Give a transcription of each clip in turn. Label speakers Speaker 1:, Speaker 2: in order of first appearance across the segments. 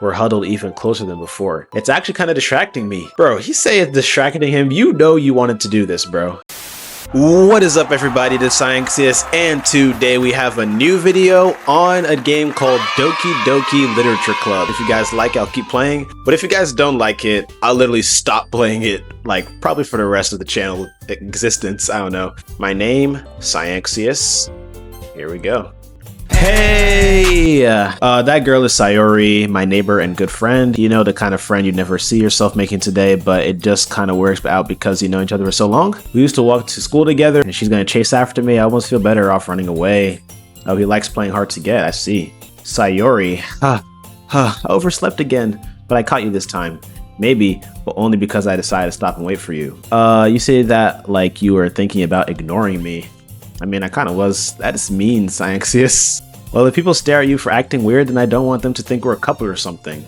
Speaker 1: We're huddled even closer than before. It's actually kind of distracting me. Bro, he say it's distracting him. You know you wanted to do this, bro. What is up, everybody? This is Science, and today we have a new video on a game called Doki Literature Club. If you guys like it, I'll keep playing, but if you guys don't like it, I'll literally stop playing it, like probably for the rest of the channel existence. I don't know. My name, Science. Here we go. Hey! That girl is Sayori, my neighbor and good friend. You know, the kind of friend you never see yourself making today, but it just kind of works out because you know each other for so long. We used to walk to school together, and she's gonna chase after me. I almost feel better off running away. Oh, he likes playing hard to get, I see. Sayori. I overslept again, but I caught you this time. Maybe, but only because I decided to stop and wait for you. You say that like you were thinking about ignoring me. I mean, I kind of was. That is mean, Science. Well, if people stare at you for acting weird, then I don't want them to think we're a couple or something.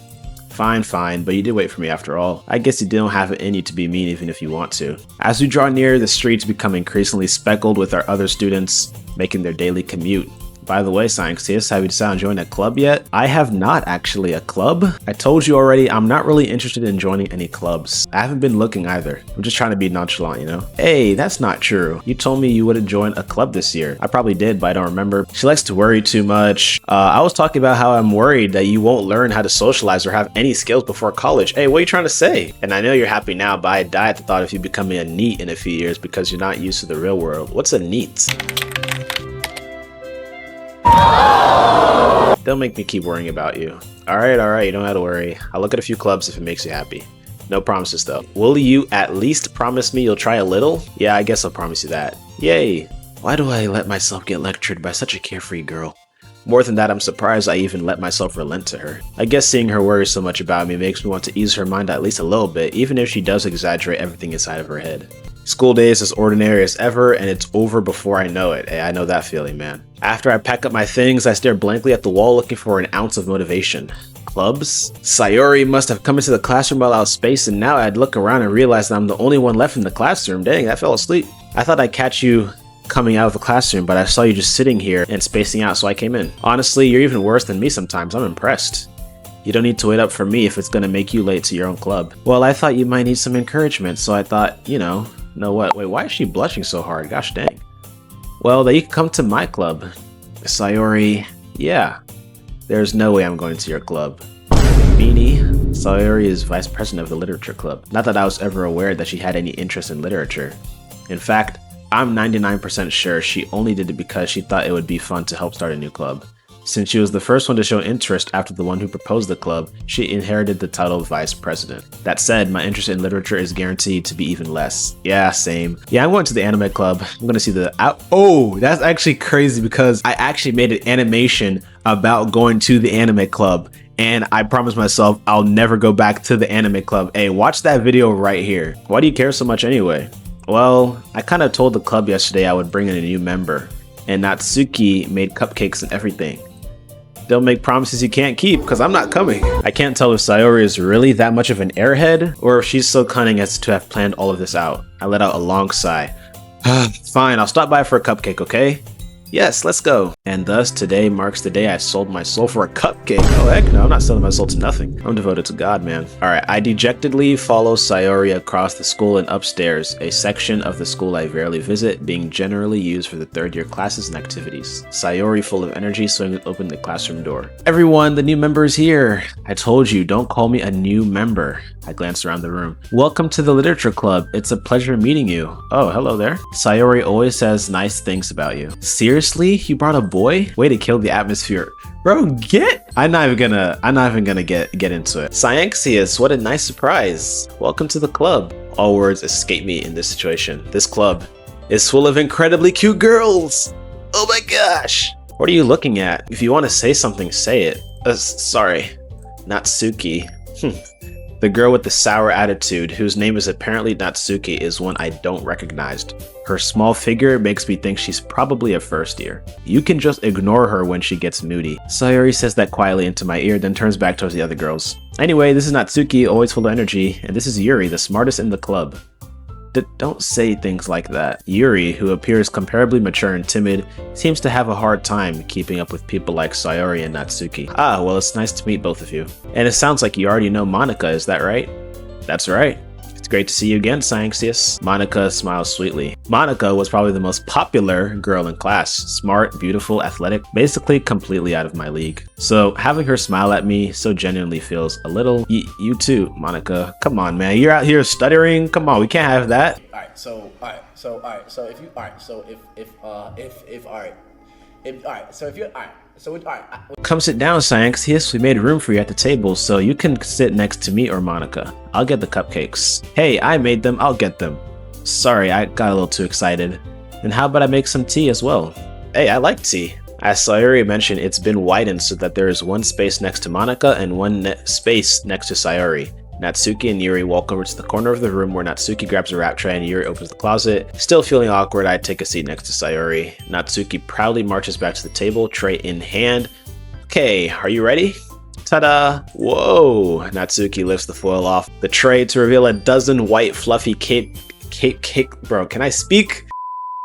Speaker 1: Fine, but you did wait for me after all. I guess you don't have it in you to be mean even if you want to. As we draw near, the streets become increasingly speckled with our other students making their daily commute. By the way, Science, have you decided on joining a club yet? I have not actually. A club? I told you already, I'm not really interested in joining any clubs. I haven't been looking either. I'm just trying to be nonchalant, you know? Hey, that's not true. You told me you wouldn't join a club this year. I probably did, but I don't remember. She likes to worry too much. I was talking about how I'm worried that you won't learn how to socialize or have any skills before college. Hey, what are you trying to say? And I know you're happy now, but I die at the thought of you becoming a NEET in a few years because you're not used to the real world. What's a NEET? Don't make me keep worrying about you. Alright, you don't have to worry. I'll look at a few clubs if it makes you happy. No promises though. Will you at least promise me you'll try a little? Yeah, I guess I'll promise you that. Yay! Why do I let myself get lectured by such a carefree girl? More than that, I'm surprised I even let myself relent to her. I guess seeing her worry so much about me makes me want to ease her mind at least a little bit, even if she does exaggerate everything inside of her head. School day is as ordinary as ever, and it's over before I know it. Hey, I know that feeling, man. After I pack up my things, I stare blankly at the wall looking for an ounce of motivation. Clubs? Sayori must have come into the classroom while I was spaced, and now I'd look around and realize that I'm the only one left in the classroom. Dang, I fell asleep. I thought I'd catch you coming out of the classroom, but I saw you just sitting here and spacing out, so I came in. Honestly, you're even worse than me sometimes. I'm impressed. You don't need to wait up for me if it's gonna make you late to your own club. Well, I thought you might need some encouragement, so I thought, you know what? Wait, why is she blushing so hard? Gosh dang. Well, then you can come to my club. Sayori, yeah. There's no way I'm going to your club. Beanie, Sayori is vice president of the literature club. Not that I was ever aware that she had any interest in literature. In fact, I'm 99% sure she only did it because she thought it would be fun to help start a new club. Since she was the first one to show interest after the one who proposed the club, she inherited the title of vice president. That said, my interest in literature is guaranteed to be even less. Yeah, same. Yeah, I'm going to the anime club. I'm gonna see the oh, that's actually crazy because I actually made an animation about going to the anime club, and I promised myself I'll never go back to the anime club. Hey, watch that video right here. Why do you care so much anyway? Well, I kind of told the club yesterday I would bring in a new member, and Natsuki made cupcakes and everything. Don't make promises you can't keep, because I'm not coming. I can't tell if Sayori is really that much of an airhead, or if she's so cunning as to have planned all of this out. I let out a long sigh. Fine, I'll stop by for a cupcake, okay? Yes, let's go. And thus, today marks the day I sold my soul for a cupcake. Oh heck no, I'm not selling my soul to nothing. I'm devoted to God, man. Alright, I dejectedly follow Sayori across the school and upstairs, a section of the school I rarely visit, being generally used for the third year classes and activities. Sayori, full of energy, swings open the classroom door. Everyone, the new member is here. I told you, don't call me a new member. I glanced around the room. Welcome to the literature club. It's a pleasure meeting you. Oh, hello there. Sayori always says nice things about you. Seriously? You brought a boy? Way to kill the atmosphere. Bro, I'm not even gonna get into it. Science, what a nice surprise. Welcome to the club. All words escape me in this situation. This club is full of incredibly cute girls. Oh my gosh. What are you looking at? If you want to say something, say it. Sorry. Natsuki. The girl with the sour attitude, whose name is apparently Natsuki, is one I don't recognize. Her small figure makes me think she's probably a first year. You can just ignore her when she gets moody. Sayori says that quietly into my ear, then turns back towards the other girls. Anyway, this is Natsuki, always full of energy, and this is Yuri, the smartest in the club. Don't say things like that. Yuri, who appears comparably mature and timid, seems to have a hard time keeping up with people like Sayori and Natsuki. Ah, well, it's nice to meet both of you. And it sounds like you already know Monica, is that right? That's right. It's great to see you again, Scienxius. Monica smiles sweetly. Monica was probably the most popular girl in class. Smart, beautiful, athletic, basically completely out of my league. So having her smile at me so genuinely feels a little... You too, Monica. Come on, man. You're out here stuttering. Come on, we can't have that. Come sit down, Scienxius. We made room for you at the table, so you can sit next to me or Monica. I'll get the cupcakes. Hey, I made them. I'll get them. Sorry, I got a little too excited. And how about I make some tea as well? Hey, I like tea. As Sayori mentioned, it's been widened so that there is one space next to Monica and one space next to Sayori. Natsuki and Yuri walk over to the corner of the room where Natsuki grabs a wrap tray and Yuri opens the closet. Still feeling awkward, I take a seat next to Sayori. Natsuki proudly marches back to the table, tray in hand. Okay, are you ready? Ta-da! Whoa! Natsuki lifts the foil off the tray to reveal a dozen white fluffy cake, bro, can I speak?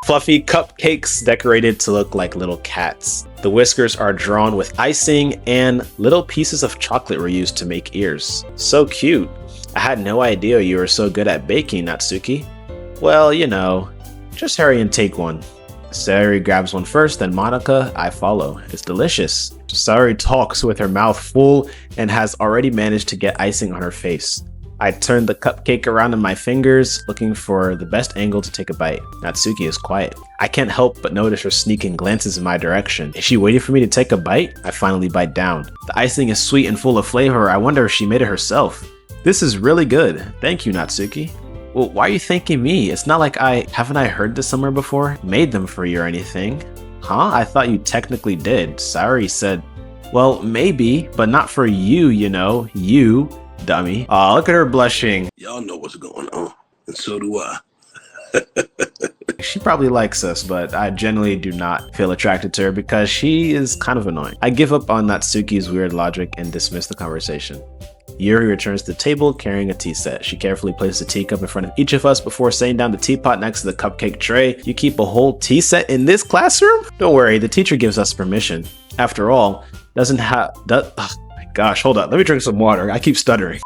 Speaker 1: Fluffy cupcakes decorated to look like little cats. The whiskers are drawn with icing and little pieces of chocolate were used to make ears. So cute. I had no idea you were so good at baking, Natsuki. Well, you know, just hurry and take one. Sayori grabs one first, then Monica, I follow. It's delicious. Sayori talks with her mouth full and has already managed to get icing on her face. I turn the cupcake around in my fingers, looking for the best angle to take a bite. Natsuki is quiet. I can't help but notice her sneaking glances in my direction. Is she waiting for me to take a bite? I finally bite down. The icing is sweet and full of flavor. I wonder if she made it herself. This is really good. Thank you, Natsuki. Well, why are you thanking me? It's not like haven't I heard this somewhere before? Made them for you or anything. Huh? I thought you technically did. Sayori said, well, maybe, but not for you, you know. You. Dummy. Aw, look at her blushing.
Speaker 2: Y'all know what's going on, and so do I.
Speaker 1: She probably likes us, but I generally do not feel attracted to her because she is kind of annoying. I give up on Natsuki's weird logic and dismiss the conversation. Yuri returns to the table carrying a tea set. She carefully places a teacup in front of each of us before setting down the teapot next to the cupcake tray. You keep a whole tea set in this classroom? Don't worry, the teacher gives us permission. After all, gosh, hold on. Let me drink some water. I keep stuttering.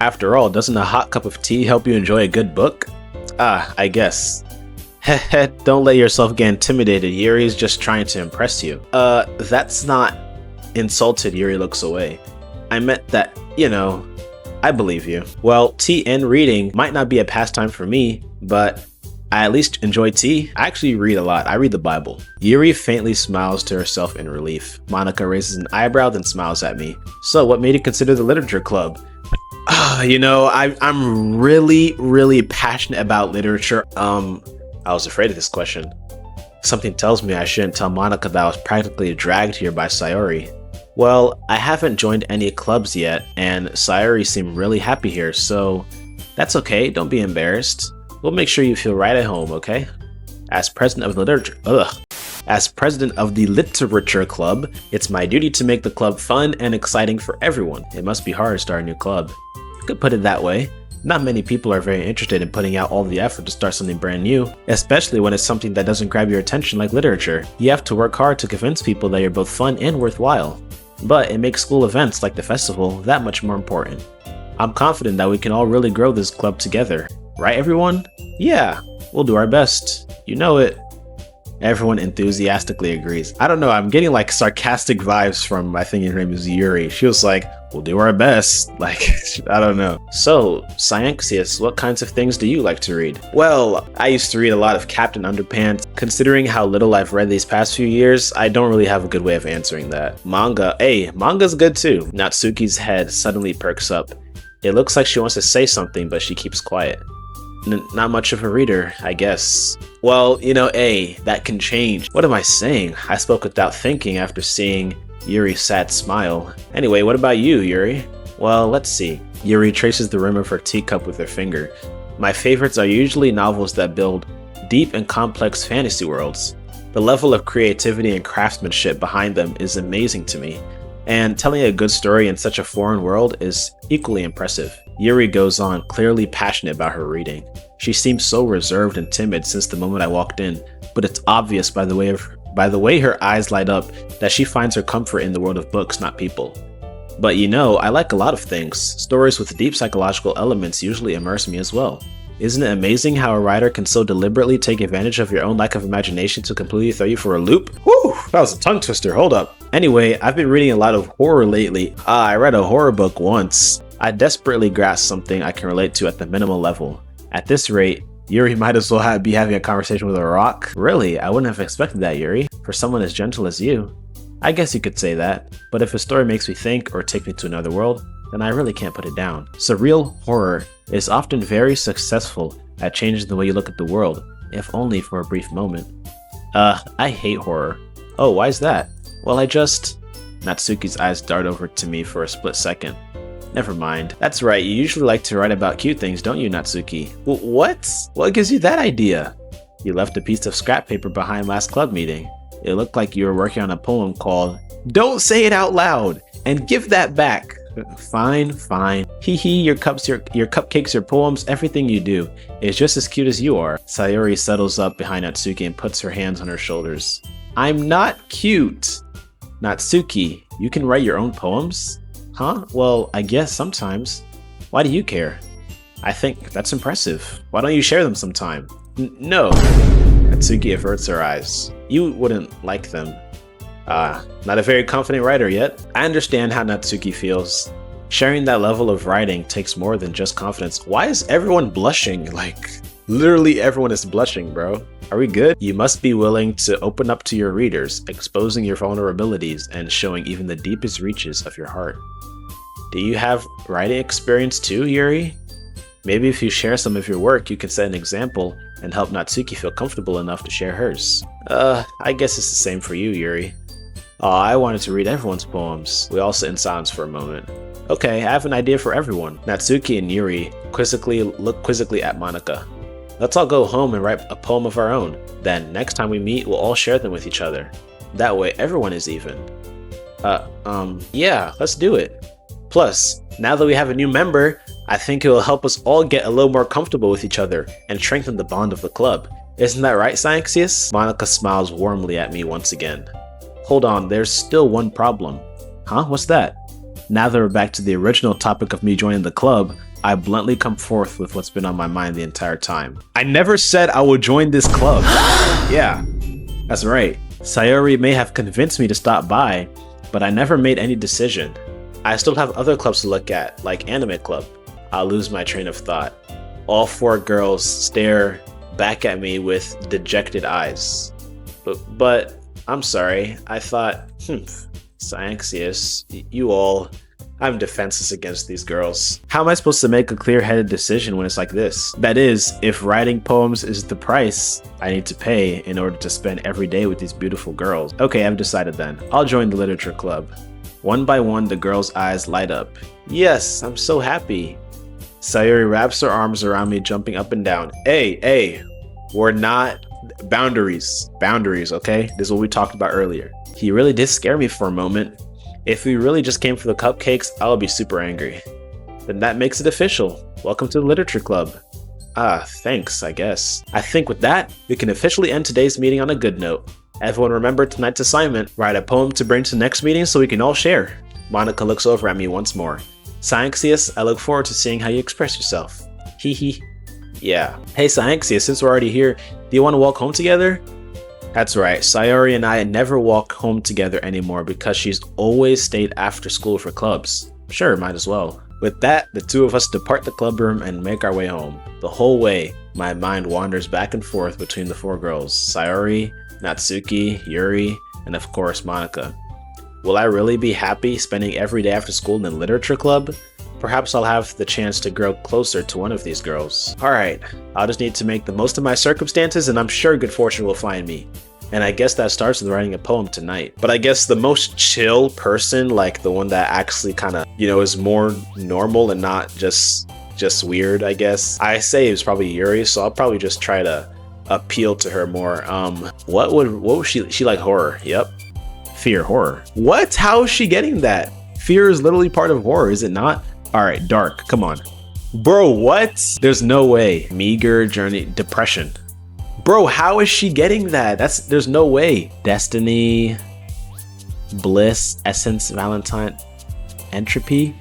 Speaker 1: After all, doesn't a hot cup of tea help you enjoy a good book? Ah, I guess. Heh, don't let yourself get intimidated. Yuri's just trying to impress you. That's not insulted. Yuri looks away. I meant that, you know, I believe you. Well, tea and reading might not be a pastime for me, but I at least enjoy tea. I actually read a lot. I read the Bible. Yuri faintly smiles to herself in relief. Monica raises an eyebrow, then smiles at me. So, what made you consider the literature club? You know, I'm really passionate about literature. I was afraid of this question. Something tells me I shouldn't tell Monica that I was practically dragged here by Sayori. Well, I haven't joined any clubs yet, and Sayori seemed really happy here, so that's okay. Don't be embarrassed. We'll make sure you feel right at home, okay? As president of the literature club, it's my duty to make the club fun and exciting for everyone. It must be hard to start a new club. You could put it that way. Not many people are very interested in putting out all the effort to start something brand new, especially when it's something that doesn't grab your attention like literature. You have to work hard to convince people that you're both fun and worthwhile. But it makes school events like the festival that much more important. I'm confident that we can all really grow this club together. Right, everyone? Yeah, we'll do our best. You know it. Everyone enthusiastically agrees. I don't know, I'm getting like sarcastic vibes from, I think her name is Yuri. She was like, we'll do our best. Like, I don't know. So, Scienxius, what kinds of things do you like to read? Well, I used to read a lot of Captain Underpants. Considering how little I've read these past few years, I don't really have a good way of answering that. Manga. Hey, manga's good too. Natsuki's head suddenly perks up. It looks like she wants to say something, but she keeps quiet. Not much of a reader, I guess. Well, you know, that can change. What am I saying? I spoke without thinking after seeing Yuri's sad smile. Anyway, what about you, Yuri? Well, let's see. Yuri traces the rim of her teacup with her finger. My favorites are usually novels that build deep and complex fantasy worlds. The level of creativity and craftsmanship behind them is amazing to me, and telling a good story in such a foreign world is equally impressive. Yuri goes on, clearly passionate about her reading. She seems so reserved and timid since the moment I walked in, but it's obvious by the way her eyes light up that she finds her comfort in the world of books, not people. But you know, I like a lot of things. Stories with deep psychological elements usually immerse me as well. Isn't it amazing how a writer can so deliberately take advantage of your own lack of imagination to completely throw you for a loop? Whew, that was a tongue twister, hold up. Anyway, I've been reading a lot of horror lately. I read a horror book once. I desperately grasp something I can relate to at the minimal level. At this rate, Yuri might as well be having a conversation with a rock. Really, I wouldn't have expected that, Yuri, for someone as gentle as you. I guess you could say that, but if a story makes me think or take me to another world, then I really can't put it down. Surreal horror is often very successful at changing the way you look at the world, if only for a brief moment. I hate horror. Oh, why is that? Well, Natsuki's eyes dart over to me for a split second. Never mind. That's right, you usually like to write about cute things, don't you, Natsuki? What? What gives you that idea? You left a piece of scrap paper behind last club meeting. It looked like you were working on a poem called "Don't Say It Out Loud" and give that back. Fine. Hee hee, your cupcakes, your poems, everything you do is just as cute as you are. Sayori settles up behind Natsuki and puts her hands on her shoulders. I'm not cute. Natsuki, you can write your own poems? Huh? Well, I guess sometimes. Why do you care? I think that's impressive. Why don't you share them sometime? No. Natsuki averts her eyes. You wouldn't like them. Not a very confident writer yet. I understand how Natsuki feels. Sharing that level of writing takes more than just confidence. Why is everyone blushing? Like, literally everyone is blushing, bro. Are we good? You must be willing to open up to your readers, exposing your vulnerabilities and showing even the deepest reaches of your heart. Do you have writing experience too, Yuri? Maybe if you share some of your work, you can set an example and help Natsuki feel comfortable enough to share hers. I guess it's the same for you, Yuri. I wanted to read everyone's poems. We all sit in silence for a moment. Okay, I have an idea for everyone. Natsuki and Yuri look quizzically at Monika. Let's all go home and write a poem of our own. Then, next time we meet, we'll all share them with each other. That way, everyone is even. Yeah, let's do it. Plus, now that we have a new member, I think it will help us all get a little more comfortable with each other and strengthen the bond of the club. Isn't that right, Scienxius? Monika smiles warmly at me once again. Hold on, there's still one problem. Huh? What's that? Now that we're back to the original topic of me joining the club, I bluntly come forth with what's been on my mind the entire time. I never said I would join this club. Yeah, that's right. Sayori may have convinced me to stop by, but I never made any decision. I still have other clubs to look at, like Anime Club. I'll lose my train of thought. All four girls stare back at me with dejected eyes. But I'm sorry, I thought, Scienxius, you all, I'm defenseless against these girls. How am I supposed to make a clear-headed decision when it's like this? That is, if writing poems is the price I need to pay in order to spend every day with these beautiful girls. Okay, I've decided then. I'll join the literature club. One by one, the girls' eyes light up. Yes, I'm so happy. Sayori wraps her arms around me, jumping up and down. Hey, we're not boundaries, okay? This is what we talked about earlier. He really did scare me for a moment. If we really just came for the cupcakes, I would be super angry. Then that makes it official. Welcome to the literature club. Thanks, I guess. I think with that, we can officially end today's meeting on a good note. Everyone remember tonight's assignment, write a poem to bring to the next meeting so we can all share. Monika looks over at me once more. Scienxius, I look forward to seeing how you express yourself. Hee hee. Yeah. Hey Scienxius, since we're already here, do you want to walk home together? That's right, Sayori and I never walk home together anymore because she's always stayed after school for clubs. Sure, might as well. With that, the two of us depart the club room and make our way home. The whole way, my mind wanders back and forth between the four girls, Sayori, Natsuki, Yuri, and of course Monika. Will I really be happy spending every day after school in the literature club? Perhaps I'll have the chance to grow closer to one of these girls. Alright, I'll just need to make the most of my circumstances and I'm sure good fortune will find me. And I guess that starts with writing a poem tonight. But I guess the most chill person, like the one that actually kind of, is more normal and not just weird, I guess. I say it was probably Yuri, so I'll probably just try to appeal to her more. What was she like horror? Yep. Fear, horror. What? How is she getting that? Fear is literally part of horror, is it not? Alright, dark, come on. Bro, what? There's no way. Meager journey, depression. Bro, how is she getting that? There's no way. Destiny, bliss, essence, Valentine, entropy.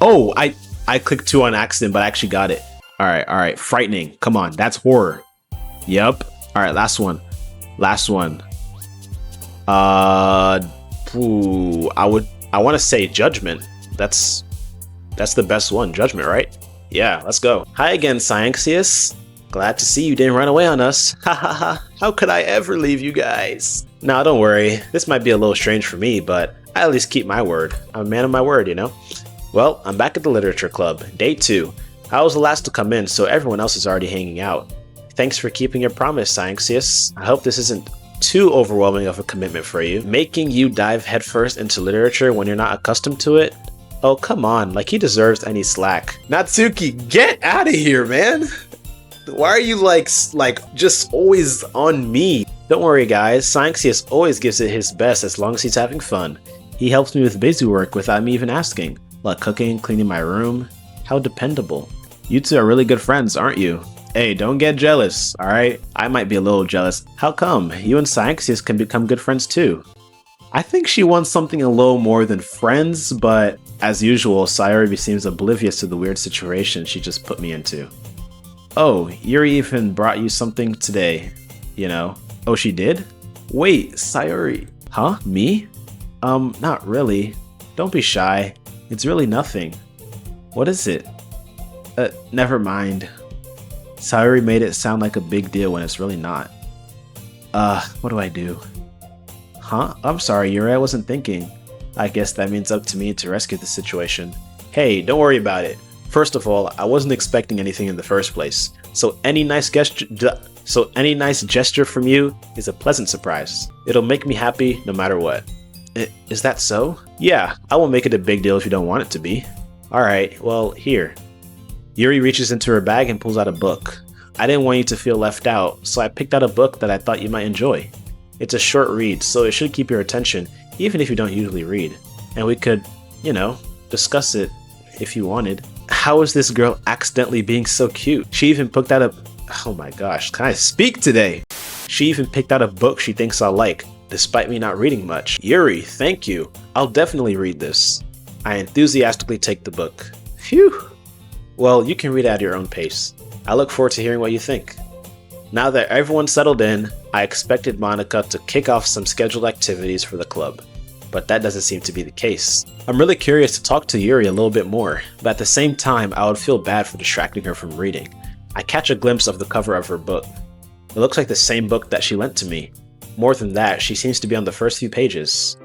Speaker 1: Oh, I clicked 2 on accident, but I actually got it. All right. Frightening. Come on, that's horror. Yep. All right, last one. I want to say judgment. That's the best one. Judgment, right? Yeah, let's go. Hi again, Cyanxius. Glad to see you didn't run away on us. Ha ha ha. How could I ever leave you guys? Nah, don't worry. This might be a little strange for me, but I at least keep my word. I'm a man of my word, you know? Well, I'm back at the literature club. Day 2. I was the last to come in, so everyone else is already hanging out. Thanks for keeping your promise, Cyanxius. I hope this isn't too overwhelming of a commitment for you. Making you dive headfirst into literature when you're not accustomed to it? Oh, come on, like he deserves any slack. Natsuki, get out of here, man! Why are you like just always on me? Don't worry guys, Cyanxius always gives it his best as long as he's having fun. He helps me with busy work without me even asking, like cooking, cleaning my room. How dependable. You two are really good friends, aren't you? Hey, don't get jealous, alright? I might be a little jealous. How come? You and Cyanxius can become good friends too. I think she wants something a little more than friends, but as usual, Sayori seems oblivious to the weird situation she just put me into. Oh, Yuri even brought you something today, you know. Oh, she did? Wait, Sayori. Huh? Me? Not really. Don't be shy. It's really nothing. What is it? Never mind. Sayori made it sound like a big deal when it's really not. What do I do? Huh? I'm sorry, Yuri, I wasn't thinking. I guess that means up to me to rescue the situation. Hey, don't worry about it. First of all, I wasn't expecting anything in the first place. So any nice gesture from you is a pleasant surprise. It'll make me happy no matter what. Is that so? Yeah, I won't make it a big deal if you don't want it to be. Alright, well, here. Yuri reaches into her bag and pulls out a book. I didn't want you to feel left out, so I picked out a book that I thought you might enjoy. It's a short read, so it should keep your attention, even if you don't usually read. And we could, you know, discuss it if you wanted. How is this girl accidentally being so cute? She even picked out oh my gosh, can I speak today? She even picked out a book she thinks I'll like, despite me not reading much. Yuri, thank you. I'll definitely read this. I enthusiastically take the book. Phew. Well, you can read it at your own pace. I look forward to hearing what you think. Now that everyone's settled in, I expected Monica to kick off some scheduled activities for the club, but that doesn't seem to be the case. I'm really curious to talk to Yuri a little bit more, but at the same time, I would feel bad for distracting her from reading. I catch a glimpse of the cover of her book. It looks like the same book that she lent to me. More than that, she seems to be on the first few pages.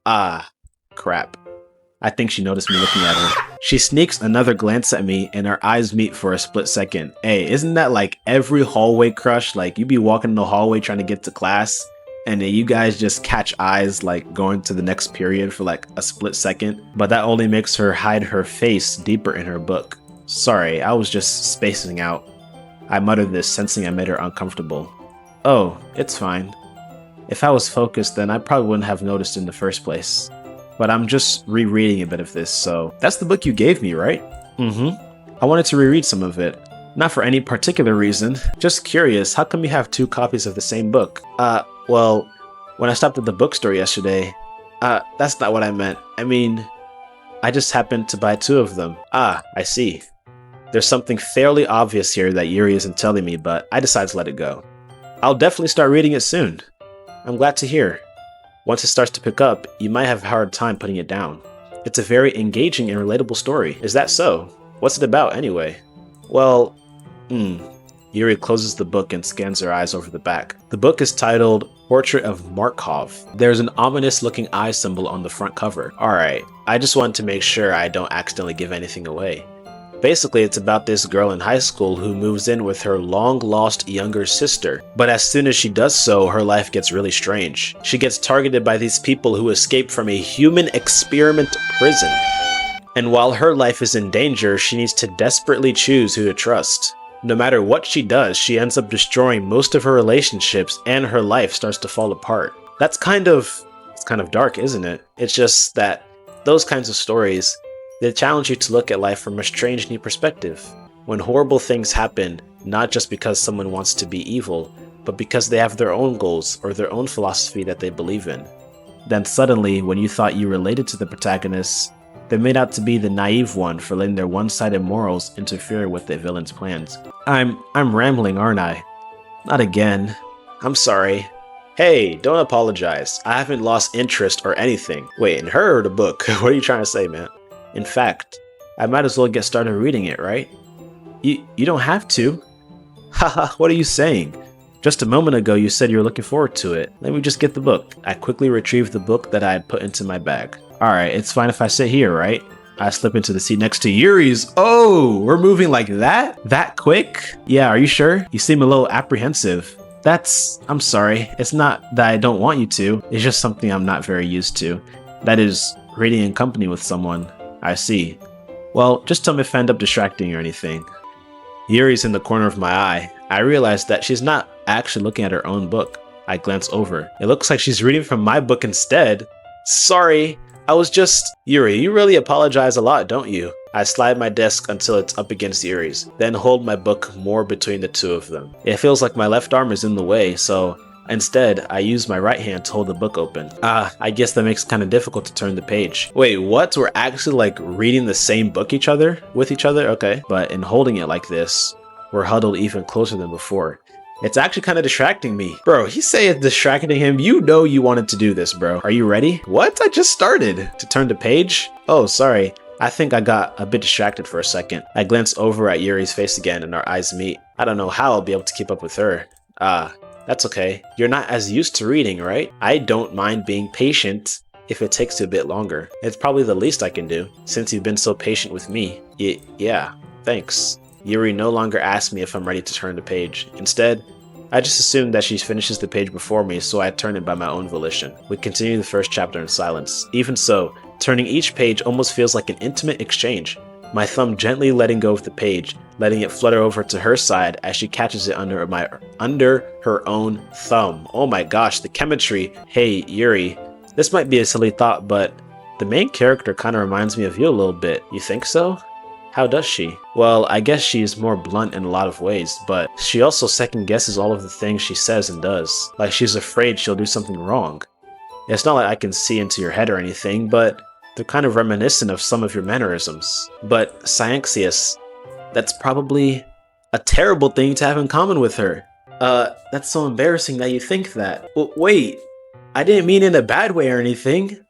Speaker 1: Ah, crap. I think she noticed me looking at her. She sneaks another glance at me and our eyes meet for a split second. Hey, isn't that like every hallway crush? Like you be walking in the hallway trying to get to class and then you guys just catch eyes like going to the next period for like a split second. But that only makes her hide her face deeper in her book. Sorry, I was just spacing out. I muttered this, sensing I made her uncomfortable. Oh, it's fine. If I was focused, then I probably wouldn't have noticed in the first place. But I'm just rereading a bit of this, so... That's the book you gave me, right? Mm-hmm. I wanted to reread some of it. Not for any particular reason. Just curious, how come you have 2 copies of the same book? Well, when I stopped at the bookstore yesterday... that's not what I meant. I mean, I just happened to buy 2 of them. Ah, I see. There's something fairly obvious here that Yuri isn't telling me, but I decided to let it go. I'll definitely start reading it soon. I'm glad to hear. Once it starts to pick up, you might have a hard time putting it down. It's a very engaging and relatable story. Is that so? What's it about, anyway? Well, Yuri closes the book and scans her eyes over the back. The book is titled Portrait of Markov. There's an ominous-looking eye symbol on the front cover. Alright, I just wanted to make sure I don't accidentally give anything away. Basically, it's about this girl in high school who moves in with her long-lost younger sister. But as soon as she does so, her life gets really strange. She gets targeted by these people who escaped from a human experiment prison. And while her life is in danger, she needs to desperately choose who to trust. No matter what she does, she ends up destroying most of her relationships and her life starts to fall apart. It's kind of dark, isn't it? It's just that those kinds of stories, They challenge you to look at life from a strange new perspective. When horrible things happen, not just because someone wants to be evil, but because they have their own goals or their own philosophy that they believe in. Then suddenly, when you thought you related to the protagonists, they made out to be the naive one for letting their one-sided morals interfere with the villain's plans. I'm rambling, aren't I? Not again. I'm sorry. Hey, don't apologize. I haven't lost interest or anything. Wait, in her or the book? What are you trying to say, man? In fact, I might as well get started reading it, right? You don't have to. Haha, what are you saying? Just a moment ago you said you were looking forward to it. Let me just get the book. I quickly retrieved the book that I had put into my bag. Alright, it's fine if I sit here, right? I slip into the seat next to Yuri's. Oh, we're moving like that? That quick? Yeah, are you sure? You seem a little apprehensive. I'm sorry. It's not that I don't want you to. It's just something I'm not very used to. That is, reading in company with someone. I see. Well, just tell me if I end up distracting you or anything. Yuri's in the corner of my eye. I realize that she's not actually looking at her own book. I glance over. It looks like she's reading from my book instead. Sorry, I was just... Yuri, you really apologize a lot, don't you? I slide my desk until it's up against Yuri's, then hold my book more between the two of them. It feels like my left arm is in the way, so instead, I use my right hand to hold the book open. I guess that makes it kind of difficult to turn the page. Wait, what? We're actually like reading the same book with each other? Okay. But in holding it like this, we're huddled even closer than before. It's actually kind of distracting me. Bro, he say it's distracting him. You know you wanted to do this, bro. Are you ready? What? I just started. To turn the page? Oh, sorry. I think I got a bit distracted for a second. I glance over at Yuri's face again and our eyes meet. I don't know how I'll be able to keep up with her. That's okay. You're not as used to reading, right? I don't mind being patient if it takes you a bit longer. It's probably the least I can do, since you've been so patient with me. Yeah, thanks. Yuri no longer asks me if I'm ready to turn the page. Instead, I just assume that she finishes the page before me, so I turn it by my own volition. We continue the first chapter in silence. Even so, turning each page almost feels like an intimate exchange. My thumb gently letting go of the page, letting it flutter over to her side as she catches it under her own thumb. Oh my gosh, the chemistry. Hey, Yuri. This might be a silly thought, but the main character kind of reminds me of you a little bit. You think so? How does she? Well, I guess she is more blunt in a lot of ways, but she also second guesses all of the things she says and does. Like she's afraid she'll do something wrong. It's not like I can see into your head or anything, but they're kind of reminiscent of some of your mannerisms. But Cyanxius, that's probably a terrible thing to have in common with her. That's so embarrassing that you think that. Wait, I didn't mean in a bad way or anything.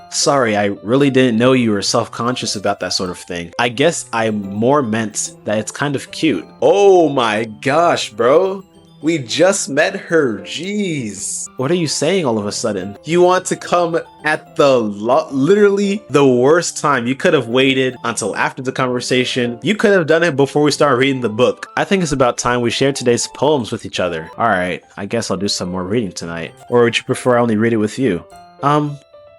Speaker 1: Sorry, I really didn't know you were self-conscious about that sort of thing. I guess I more meant that it's kind of cute. Oh my gosh, bro. We just met her, jeez. What are you saying all of a sudden? You want to come at literally the worst time. You could have waited until after the conversation. You could have done it before we start reading the book. I think it's about time we share today's poems with each other. Alright, I guess I'll do some more reading tonight. Or would you prefer I only read it with you?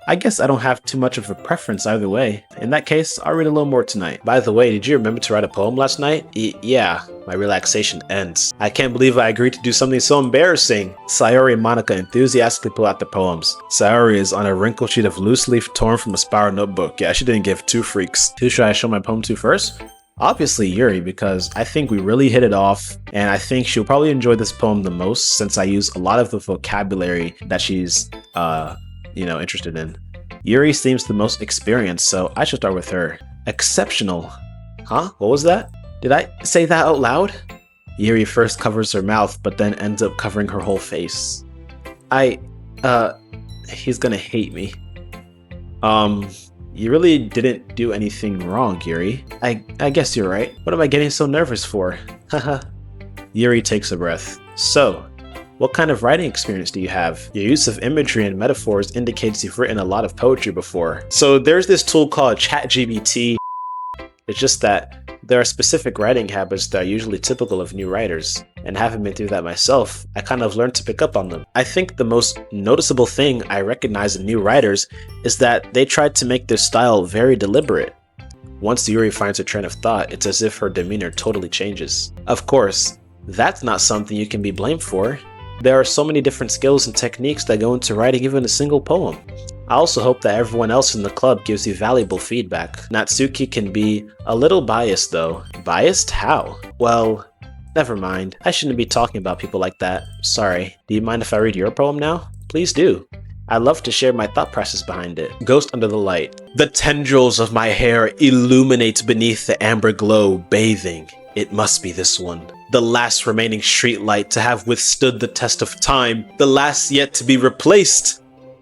Speaker 1: I guess I don't have too much of a preference either way. In that case, I'll read a little more tonight. By the way, did you remember to write a poem last night? Yeah, my relaxation ends. I can't believe I agreed to do something so embarrassing. Sayori and Monica enthusiastically pull out their poems. Sayori is on a wrinkled sheet of loose leaf torn from a spiral notebook. Yeah, she didn't give two freaks. Who should I show my poem to first? Obviously Yuri, because I think we really hit it off, and I think she'll probably enjoy this poem the most since I use a lot of the vocabulary that she's interested in. Yuri seems the most experienced, so I should start with her. Exceptional. Huh? What was that? Did I say that out loud? Yuri first covers her mouth, but then ends up covering her whole face. He's gonna hate me. You really didn't do anything wrong, Yuri. I guess you're right. What am I getting so nervous for? Haha. Yuri takes a breath. So, what kind of writing experience do you have? Your use of imagery and metaphors indicates you've written a lot of poetry before. So there's this tool called ChatGPT. It's just that there are specific writing habits that are usually typical of new writers. And having been through that myself, I kind of learned to pick up on them. I think the most noticeable thing I recognize in new writers is that they tried to make their style very deliberate. Once Yuri finds her train of thought, it's as if her demeanor totally changes. Of course, that's not something you can be blamed for. There are so many different skills and techniques that go into writing even a single poem. I also hope that everyone else in the club gives you valuable feedback. Natsuki can be a little biased though. Biased? How? Well, never mind. I shouldn't be talking about people like that. Sorry. Do you mind if I read your poem now? Please do. I'd love to share my thought process behind it. Ghost under the light. The tendrils of my hair illuminate beneath the amber glow, bathing. It must be this one. The last remaining street light to have withstood the test of time. The last yet to be replaced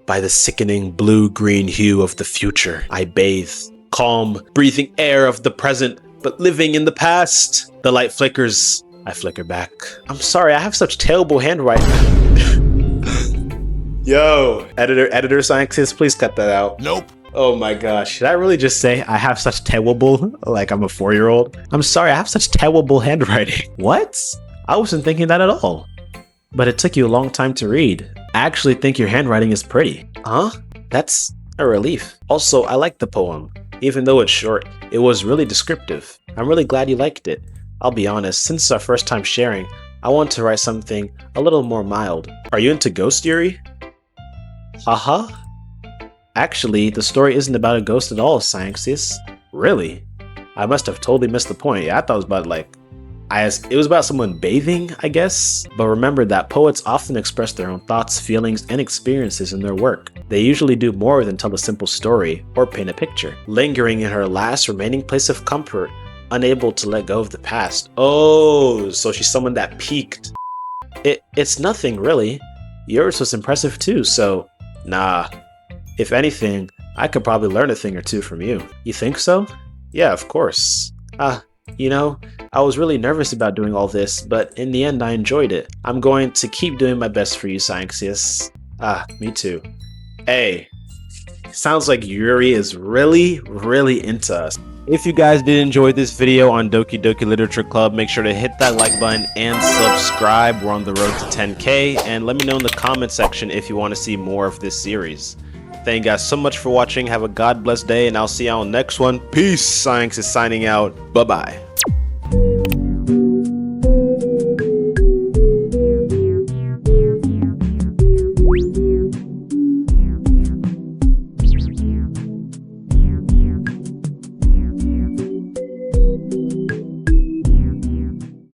Speaker 1: by the sickening blue-green hue of the future. I bathe, calm, breathing air of the present, but living in the past. The light flickers. I flicker back. I'm sorry, I have such terrible handwriting. Yo, editor scientist, please cut that out.
Speaker 2: Nope.
Speaker 1: Oh my gosh, should I really just say I have such terrible, like I'm a 4-year-old? I'm sorry, I have such terrible handwriting. What? I wasn't thinking that at all. But it took you a long time to read. I actually think your handwriting is pretty. Huh? That's a relief. Also, I like the poem. Even though it's short, it was really descriptive. I'm really glad you liked it. I'll be honest, since it's our first time sharing, I want to write something a little more mild. Are you into ghost theory? Haha. Actually, the story isn't about a ghost at all, Sciences. Really? I must have totally missed the point. Yeah, I thought it was about it was about someone bathing, I guess. But remember that poets often express their own thoughts, feelings, and experiences in their work. They usually do more than tell a simple story or paint a picture. Lingering in her last remaining place of comfort, unable to let go of the past. Oh, so she's someone that peaked. It's nothing, really. Yours was impressive too, so nah. If anything, I could probably learn a thing or two from you. You think so? Yeah, of course. You know, I was really nervous about doing all this, but in the end I enjoyed it. I'm going to keep doing my best for you, Sciences. Me too. Hey, sounds like Yuri is really into us. If you guys did enjoy this video on Doki Doki Literature Club, make sure to hit that like button and subscribe. We're on the road to 10K, and let me know in the comment section if you want to see more of this series. Thank you guys so much for watching. Have a God bless day, and I'll see you on the next one. Peace. Science is signing out. Bye-bye.